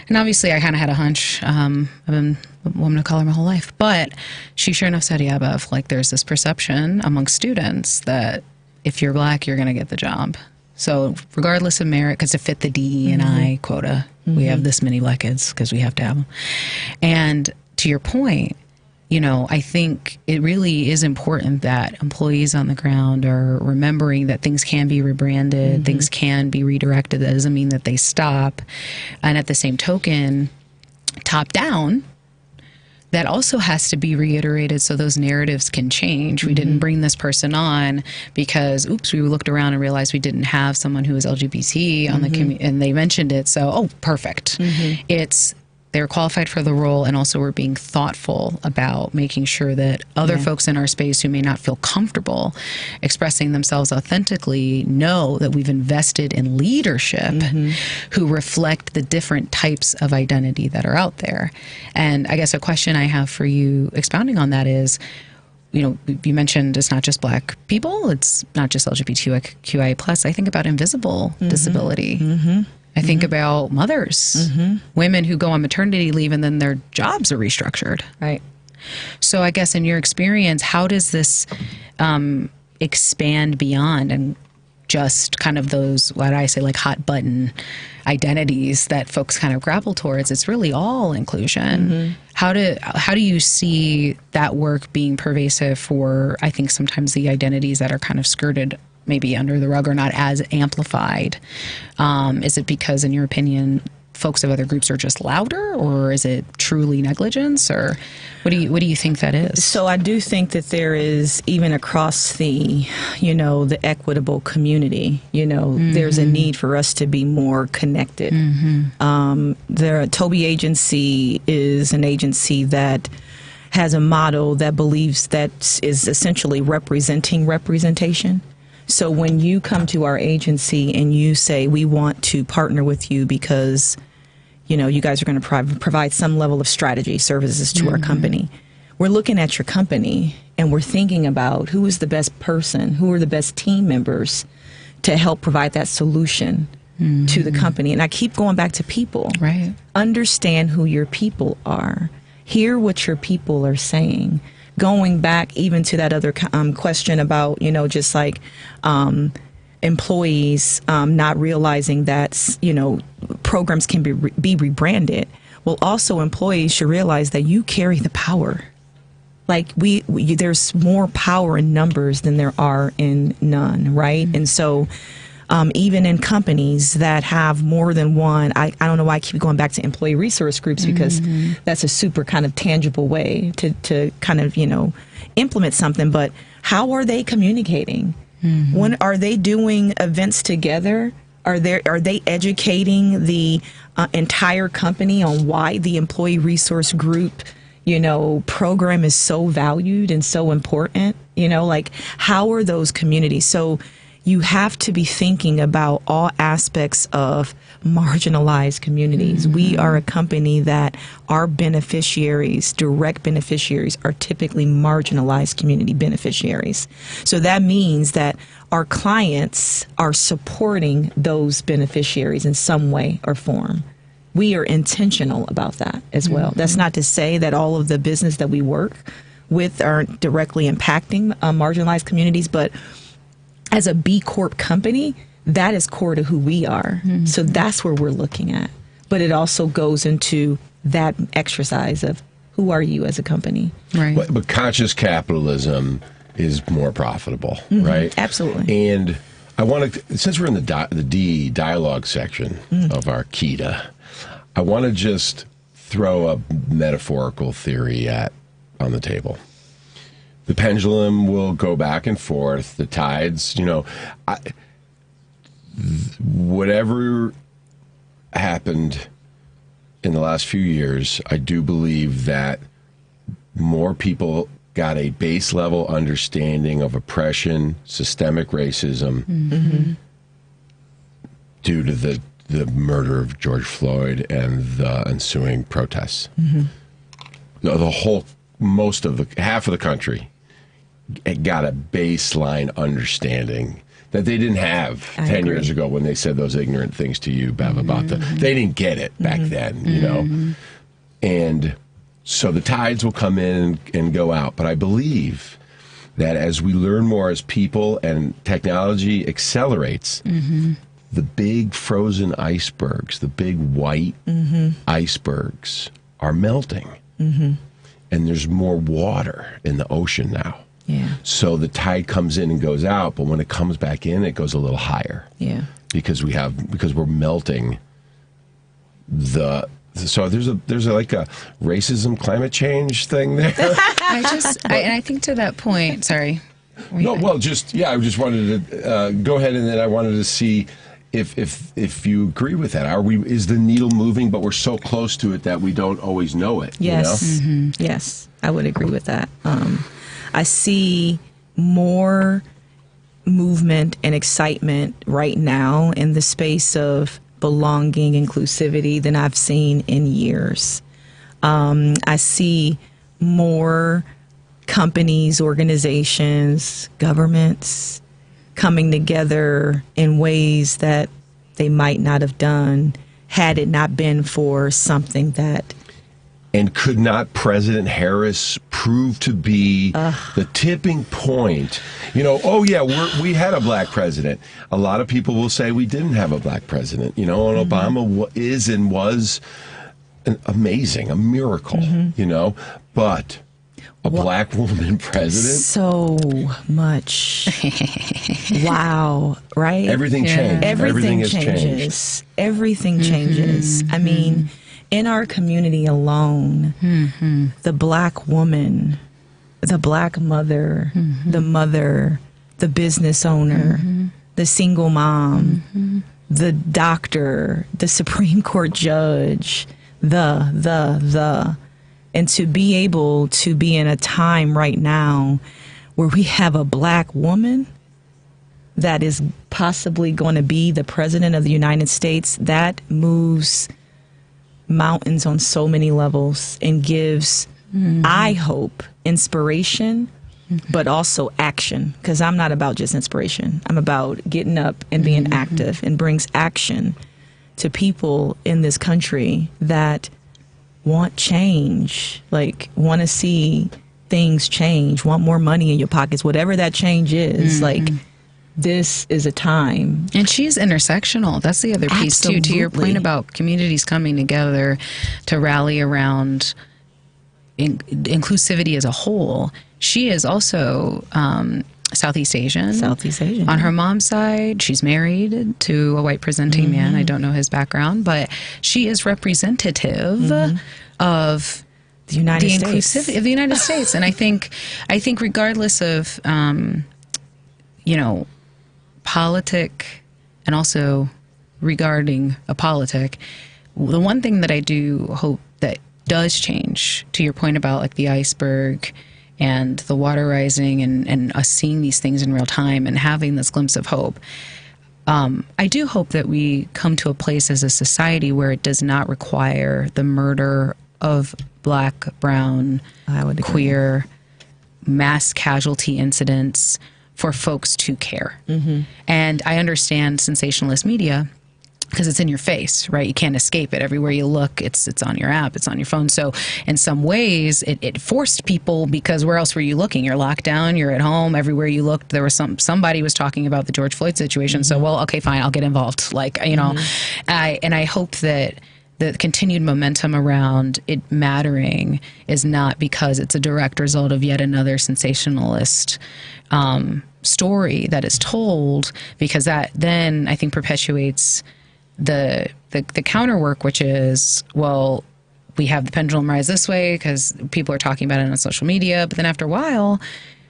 And obviously, I kind of had a hunch. I've been a woman of color my whole life. But she sure enough said, "Yeah, Bev, like, there's this perception among students that if you're black, you're going to get the job. So regardless of merit, because to fit the DE&I quota, we have this many black kids because we have to have them." And to your point, I think it really is important that employees on the ground are remembering that things can be rebranded, things can be redirected. That doesn't mean that they stop. And at the same token, top down, that also has to be reiterated so those narratives can change. We didn't bring this person on because, oops, we looked around and realized we didn't have someone who was LGBT on the community, and they mentioned it. So, oh, perfect. It's they're qualified for the role, and also we're being thoughtful about making sure that other folks in our space who may not feel comfortable expressing themselves authentically know that we've invested in leadership who reflect the different types of identity that are out there. And I guess a question I have for you expounding on that is, you mentioned it's not just black people, it's not just LGBTQIA+. I think about invisible disability. I think about mothers, women who go on maternity leave and then their jobs are restructured. Right. So I guess in your experience, how does this expand beyond and just kind of those, what I say, like hot button identities that folks kind of grapple towards? It's really all inclusion. How do you see that work being pervasive for, I think, sometimes the identities that are kind of skirted maybe under the rug or not as amplified? Is it because, in your opinion, folks of other groups are just louder, or is it truly negligence, or what do you think that is? So I do think that there is, even across the, the equitable community, there's a need for us to be more connected. The Toby Agency is an agency that has a model that believes that is essentially representing representation. So when you come to our agency and you say, "We want to partner with you because, you guys are going to provide some level of strategy services to our company," we're looking at your company and we're thinking about who is the best person, who are the best team members to help provide that solution to the company. And I keep going back to people. Right. Understand who your people are. Hear what your people are saying. Going back even to that other question about, just like employees not realizing that, programs can be rebranded. Well, also employees should realize that you carry the power. Like there's more power in numbers than there are in none, right? And so even in companies that have more than one, I don't know why I keep going back to employee resource groups, because that's a super kind of tangible way to kind of, implement something. But how are they communicating? When are they doing events together? Are they educating the entire company on why the employee resource group program is so valued and so important? Like, how are those communities? So you have to be thinking about all aspects of marginalized communities. We are a company that our beneficiaries, direct beneficiaries, are typically marginalized community beneficiaries. So that means that our clients are supporting those beneficiaries in some way or form. We are intentional about that as well. That's not to say that all of the business that we work with aren't directly impacting marginalized communities, but as a B Corp company, that is core to who we are. So that's where we're looking at. But it also goes into that exercise of who are you as a company. Right. But conscious capitalism is more profitable, right? Absolutely. And I want to, since we're in the D dialogue section of our KEDA, I want to just throw a metaphorical theory on the table. The pendulum will go back and forth. The tides, whatever happened in the last few years, I do believe that more people got a base level understanding of oppression, systemic racism, due to the murder of George Floyd and the ensuing protests. Half of the country got a baseline understanding that they didn't have 10 years ago when they said those ignorant things to you, about they didn't get it back then, And so the tides will come in and go out. But I believe that as we learn more as people and technology accelerates, the big frozen icebergs, the big white icebergs are melting. And there's more water in the ocean now. So the tide comes in and goes out, but when it comes back in, it goes a little higher. Because we're melting so there's like a racism climate change thing there. I think to that point, sorry. I just wanted to go ahead, and then I wanted to see if you agree with that. Is the needle moving, but we're so close to it that we don't always know it? Yes. Yes, I would agree with that. I see more movement and excitement right now in the space of belonging, inclusivity than I've seen in years. I see more companies, organizations, governments coming together in ways that they might not have done had it not been for something that... And could not President Harris prove to be the tipping point? We had a black president. A lot of people will say we didn't have a black president. And Obama is and was amazing, a miracle, But a black woman president? So much. Wow, right? Everything changed. Everything has changes. Changed. Everything changes. I mean... In our community alone, the black woman, the black mother, the business owner, the single mom, the doctor, the Supreme Court judge, and to be able to be in a time right now where we have a black woman that is possibly going to be the president of the United States, that moves mountains on so many levels and gives, I hope, inspiration, but also action. Because I'm not about just inspiration. I'm about getting up and being active, and brings action to people in this country that want change, like want to see things change, want more money in your pockets, whatever that change is. Like, this is a time. And she's intersectional. That's the other piece, too. To your point about communities coming together to rally around inclusivity as a whole, she is also Southeast Asian. On her mom's side, she's married to a white presenting man. I don't know his background, but she is representative of the United States. Inclusivity of the United States. And I think regardless of politic, and also regarding a politic, the one thing that I do hope that does change, to your point about like the iceberg and the water rising and us seeing these things in real time and having this glimpse of hope, I do hope that we come to a place as a society where it does not require the murder of Black, brown, queer, mass casualty incidents for folks to care. And I understand sensationalist media because it's in your face, right? You can't escape it. Everywhere you look, it's on your app, it's on your phone. So in some ways, it forced people, because where else were you looking? You're locked down, you're at home. Everywhere you looked, there was somebody was talking about the George Floyd situation. So, well, okay, fine, I'll get involved. Like, I hope that the continued momentum around it mattering is not because it's a direct result of yet another sensationalist story that is told, because that then I think perpetuates the counter work, which is, well, we have the pendulum rise this way because people are talking about it on social media, but then after a while,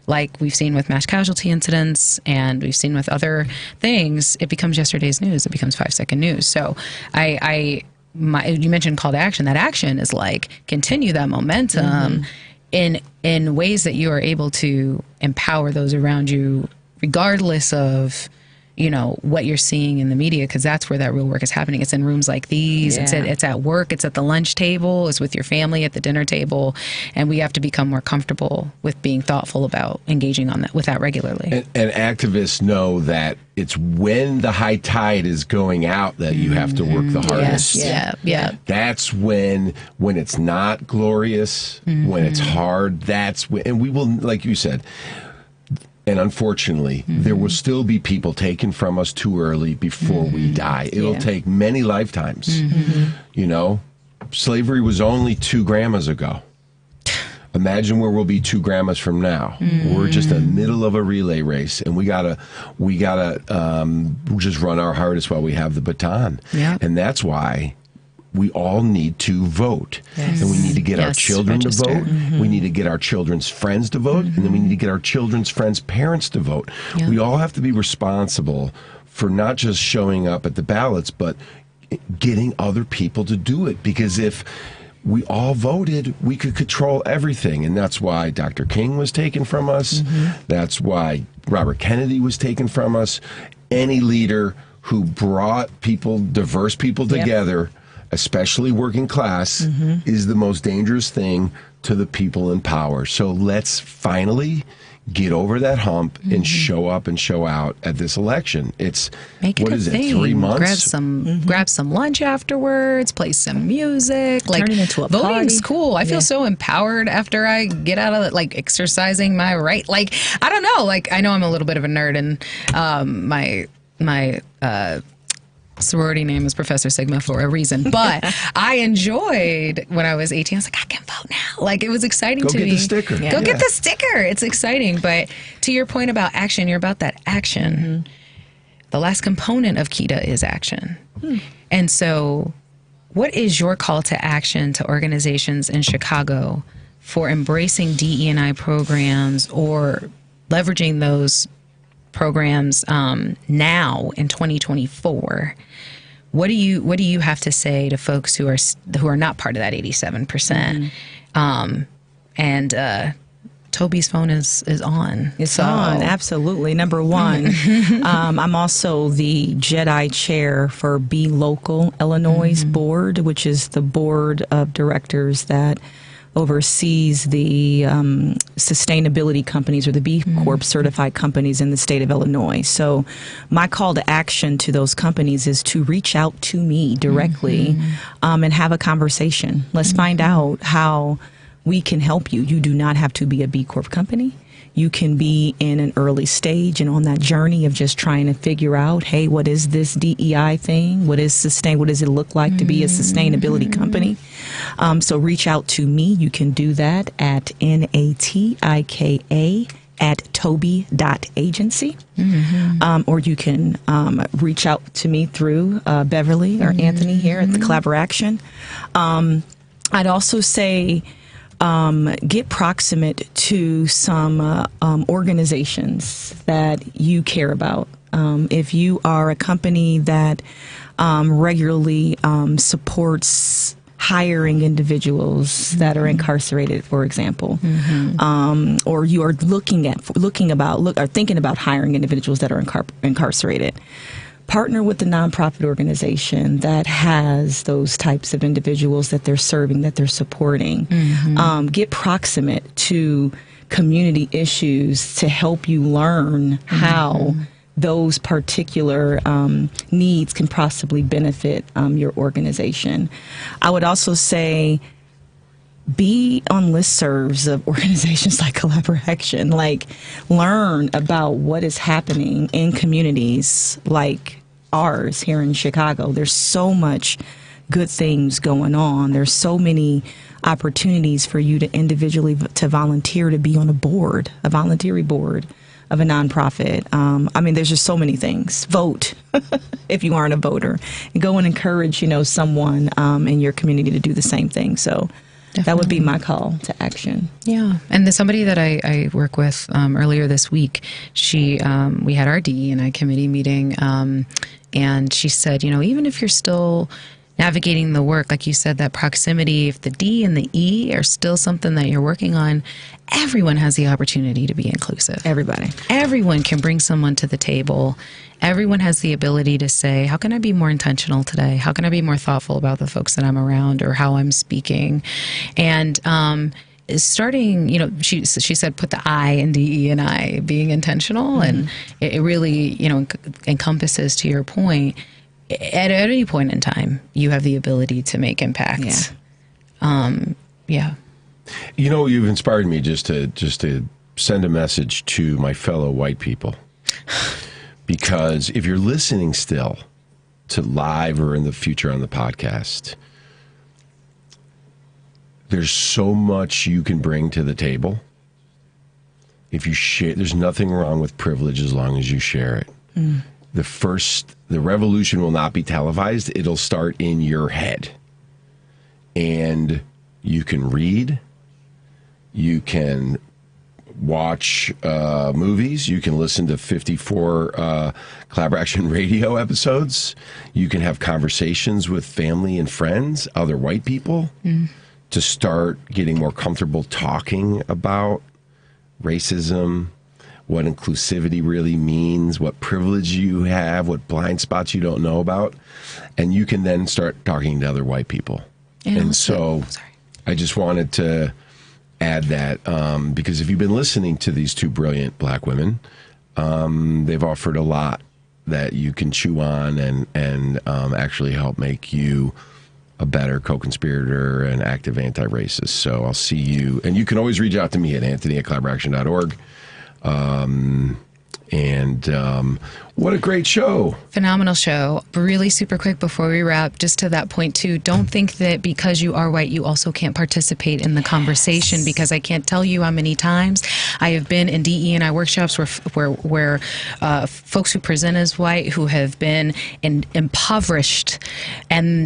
like we've seen with mass casualty incidents and we've seen with other things, it becomes yesterday's news. It becomes 5-second news. So you mentioned call to action. That action is like continue that momentum in ways that you are able to empower those around you, regardless of what you're seeing in the media, because that's where that real work is happening. It's in rooms like these. Yeah. It's at work. It's at the lunch table. It's with your family at the dinner table. And we have to become more comfortable with being thoughtful about engaging with that regularly. And activists know that it's when the high tide is going out that you have to work the hardest. Yes. Yeah. That's when it's not glorious, when it's hard. That's when, and we will, like you said. And unfortunately, there will still be people taken from us too early before we die. It'll take many lifetimes. Slavery was only 2 grandmas ago. Imagine where we'll be 2 grandmas from now. We're just in the middle of a relay race, and we gotta just run our hardest while we have the baton. Yeah. And that's why we all need to vote. Yes. And we need to get our children to vote. We need to get our children's friends to vote. And then we need to get our children's friends' parents to vote. Yeah. We all have to be responsible for not just showing up at the ballots, but getting other people to do it. Because if we all voted, we could control everything. And that's why Dr. King was taken from us. That's why Robert Kennedy was taken from us. Any leader who brought diverse people together, especially working class, is the most dangerous thing to the people in power. So let's finally get over that hump and show up and show out at this election. Make it what a is thing. It, 3 months? Grab some lunch afterwards, play some music. Turn it into a voting's party. Cool. I feel so empowered after I get out of it, like exercising my right. Like, I don't know. Like, I know I'm a little bit of a nerd, and my sorority name is Professor Sigma for a reason, but I enjoyed when I was 18. I was like, I can vote now. Like, it was exciting to me. Go get the sticker. Go get the sticker. It's exciting. But to your point about action, you're about that action. The last component of KETA is action. And so what is your call to action to organizations in Chicago for embracing DE&I programs or leveraging those programs now in 2024? What do you have to say to folks who are not part of that 87%? And Toby's phone is on. It's on, absolutely. Number one, I'm also the JEDI chair for Be Local Illinois board, which is the board of directors that oversees the sustainability companies or the B Corp certified companies in the state of Illinois. So my call to action to those companies is to reach out to me directly and have a conversation. Let's find out how we can help you. You do not have to be a B Corp company. You can be in an early stage and on that journey of just trying to figure out, hey, what is this DEI thing? What does it look like to be a sustainability company? So reach out to me. You can do that at natika@toby.agency. Or you can reach out to me through Beverly or Anthony here at the Collaboraction. I'd also say get proximate to some organizations that you care about. If you are a company that regularly supports hiring individuals that are incarcerated, for example, or you are thinking about hiring individuals that are incarcerated, partner with the nonprofit organization that has those types of individuals that they're serving, that they're supporting. Get proximate to community issues to help you learn how those particular needs can possibly benefit your organization. I would also say be on listservs of organizations like Collaboraction. Like, learn about what is happening in communities like ours here in Chicago. There's so much good things going on. There's so many opportunities for you to individually to volunteer to be on a voluntary board of a nonprofit. I mean, there's just so many things. Vote if you aren't a voter, and go and encourage, someone in your community to do the same thing. So that would be my call to action. Yeah. And there's somebody that I work with earlier this week. We had our DE&I committee meeting, and she said, even if you're still navigating the work, like you said, that proximity, if the D and the E are still something that you're working on, everyone has the opportunity to be inclusive. Everyone can bring someone to the table. Everyone has the ability to say, how can I be more intentional today? How can I be more thoughtful about the folks that I'm around or how I'm speaking? And starting, she said, put the I in DE&I, being intentional. And it really, encompasses, to your point, at any point in time, you have the ability to make impacts. You've inspired me just to send a message to my fellow white people. Because if you're listening still to live or in the future on the podcast, there's so much you can bring to the table. If you share, there's nothing wrong with privilege as long as you share it. The revolution will not be televised. It'll start in your head. And you can read, you can watch movies, you can listen to 54 Collaboration radio episodes, you can have conversations with family and friends, other white people, to start getting more comfortable talking about racism, what inclusivity really means, what privilege you have, what blind spots you don't know about. And you can then start talking to other white people. And so I just wanted to add that because if you've been listening to these two brilliant black women, they've offered a lot that you can chew on and actually help make you a better co-conspirator and active anti-racist. So I'll see you. And you can always reach out to me at anthony@collaboraction.org. What a great show. Phenomenal show. Really super quick before we wrap, just to that point too, don't think that because you are white, you also can't participate in the conversation, because I can't tell you how many times I have been in DE&I workshops where folks who present as white, who have been impoverished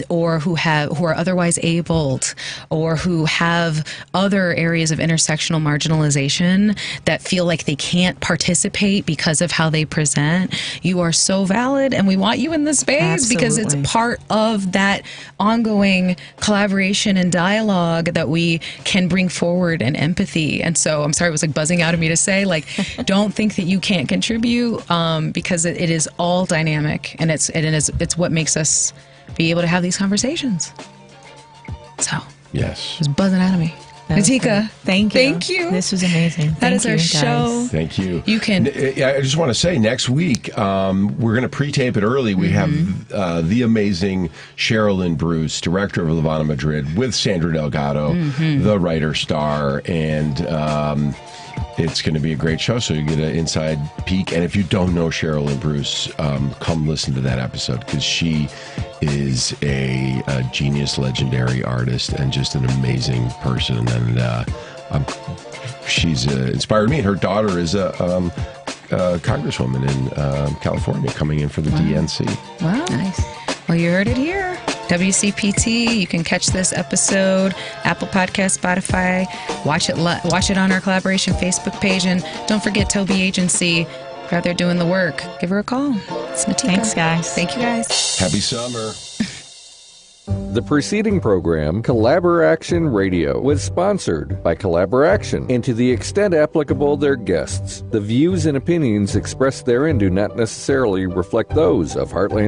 or who are otherwise abled, or who have other areas of intersectional marginalization that feel like they can't participate because of how they present. You are so valid, and we want you in the space because it's part of that ongoing collaboration and dialogue that we can bring forward, and empathy. And so I'm sorry, it was like buzzing out of me to say, like, don't think that you can't contribute, because it is all dynamic, and it's what makes us be able to have these conversations. So yes, it was buzzing out of me. Natika, thank you. Thank you. This was amazing. That is our show. Thank you. You can. I just want to say next week we're going to pre-tape it early. We have the amazing Sherilyn Bruce, director of Levana Madrid, with Sandra Delgado, the writer star, and it's going to be a great show. So you get an inside peek. And if you don't know Sherilyn Bruce, come listen to that episode because she is a genius, legendary artist, and just an amazing person. And she's inspired me. And her daughter is a congresswoman in California coming in for the DNC. Wow. Nice. Well, you heard it here. WCPT. You can catch this episode, Apple Podcast, Spotify. Watch it on our Collaboration Facebook page. And don't forget Toby Agency. Out there doing the work. Give her a call. It's Natika. Thanks, guys. Thank you, guys. Happy summer. The preceding program, Collaboraction Radio, was sponsored by Collaboraction, and to the extent applicable, their guests. The views and opinions expressed therein do not necessarily reflect those of Heartland